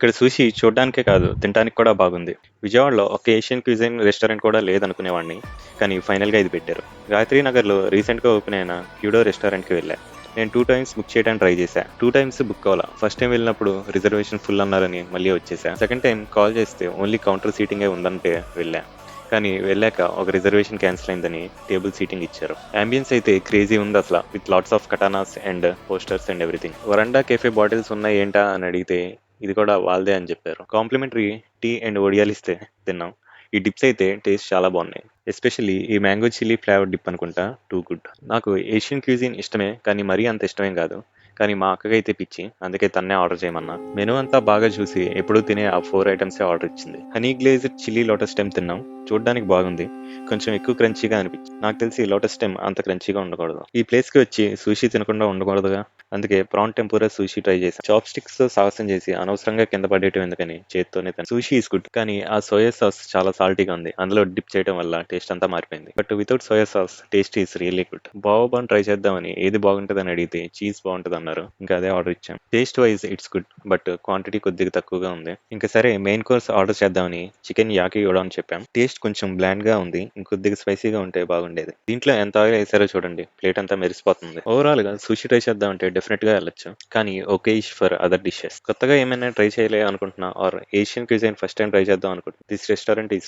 ఇక్కడ సుషి చూడ్డానికే కాదు, తినడానికి కూడా బాగుంది. విజయవాడలో ఒక ఏషియన్ క్యూజిన్ రెస్టారెంట్ కూడా లేదనుకునేవాడిని, కానీ ఫైనల్‌గా ఇది పెట్టారు. గాయత్రి నగర్‌లో రీసెంట్‌గా ఓపెన్ అయిన క్యూడో రెస్టారెంట్‌కి వెళ్ళా. నేను 2 టైమ్స్ బుక్ చేయడానికి ట్రై చేశా. 2 టైమ్స్ బుక్ అవ్వలా. ఫస్ట్ టైమ్ వెళ్ళినప్పుడు రిజర్వేషన్ ఫుల్ అన్నారని మళ్ళీ వచ్చేసా. సెకండ్ టైమ్ కాల్ చేస్తే ఓన్లీ కౌంటర్ సీటింగే ఉందంటే వెళ్ళా. కానీ వెళ్ళాక ఒక రిజర్వేషన్ క్యాన్సిల్ అయిందని టేబుల్ సీటింగ్ ఇచ్చారు. అంబియన్స్ అయితే క్రేజీ ఉంది అసల, with lots of katanas and posters and everything. Veranda cafe bottles ఉన్నాయి ఏంటా అని అడిగితే ఇది కూడా వాళ్ళదే అని చెప్పారు. కాంప్లిమెంటరీ టీ అండ్ ఒడియాలు ఇస్తే తిన్నాం. ఈ డిప్స్ అయితే టేస్ట్ చాలా బాగున్నాయి. ఎస్పెషల్లీ ఈ మ్యాంగో చిల్లీ ఫ్లేవర్ డిప్ అనుకుంటా, టూ గుడ్. నాకు ఏషియన్ క్యూజిన్ ఇష్టమే, కానీ మరీ అంత ఇష్టమేం కాదు. కానీ మా అక్కకైతే పిచ్చి, అందుకే తన్నే ఆర్డర్ చేయమన్నా. మెనూ అంతా బాగా చూసి ఎప్పుడూ తినే ఆ 4 ఐటమ్సే ఆర్డర్ ఇచ్చింది. Honey glazed chilli lotus stem తిన్నాం. చూడ్డానికి బాగుంది, కొంచెం ఎక్కువ క్రంచీగా అనిపించింది. నాకు తెలిసి లోటస్ స్టెమ్ అంత క్రంచీగా ఉండకూడదు. ఈ ప్లేస్కి వచ్చి సూషీ తినకుండా ఉండకూడదుగా. అందుకే ప్రాన్ టెంపూరా సూషీ ట్రై చేశాను. చాప్ స్టిక్స్ తో సాహసం చేసి అనవసరంగా కింద పడేయటం ఎందుకని చేత్తోనే తిన్నాను. సూషీ ఈస్ గుడ్, కానీ ఆ సోయా సాస్ చాలా సాల్టీగా ఉంది. అందులో డిప్ చేయడం వల్ల టేస్ట్ అంతా మారిపోయింది. But without soy sauce taste is really good. బాన్ ట్రై చేద్దామని ఏది బాగుంటుందని అడిగితే చీజ్ బాగుంటుంది అన్నారు. ఇంకా అదే ఆర్డర్ ఇచ్చాం. Taste wise it's good, but quantity కొద్దిగా తక్కువగా ఉంది. ఇంకా సరే మెయిన్ కోర్స్ ఆర్డర్ చేద్దామని చికెన్ యాకి అని చెప్పాం. టేస్ట్ కొంచెం బ్లాండ్ గా ఉంది, ఇంకొద్దిగా స్పైసీగా ఉంటే బాగుండేది. దీంట్లో ఎంత ఆయిల్ వేసారో చూడండి, ప్లేట్ అంతా మెరిసిపోతుంది. ఓవరాల్ గా సుషి ట్రై చేద్దామంటే డెఫినెట్ గా వెళ్ళొచ్చు, కానీ ఓకే ఫర్ అదర్ డిషెస్. కొత్తగా ఏమైనా ట్రై చేయలే అనుకుంటున్నా, or Asian cuisine first time try చేద్దాం అనుకుంటున్నా, దిస్ రెస్టారెంట్ ఈస్